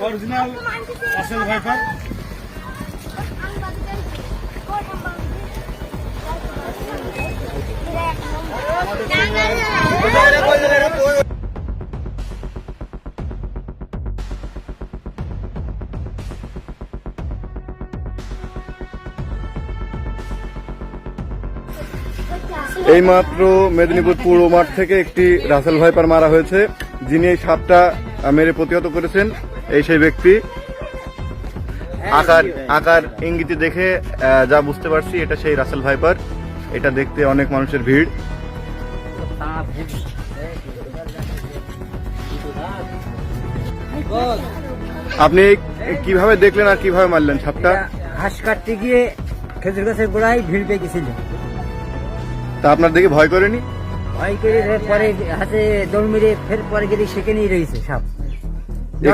Original Russell viper. এইমাত্র মেদিনীপুর পৌর মাঠ থেকে একটি রাসেল ভাইপার মারা হয়েছে। যিনি এই সাপটা মেরে প্রতিহত করেছেন এই সেই ব্যক্তি। আকার ইঙ্গিতে দেখে যা বুঝতে পারছি এটা সেই রাসেল ভাইপার। এটা দেখতে অনেক মানুষের ভিড়। আপনি কিভাবে দেখলেন আর কিভাবে মারলেন সাপটা? ঘাস কাটতে গিয়ে খেজুর গাছের গোড়ায় ভিড় পেয়ে গেছিল। তা আপনার দেখে ভয় করেনি? ভয় করে পরে হাতে দৌড় মেরে ফের পরে গেলে সেখানেই রয়েছে সাপ।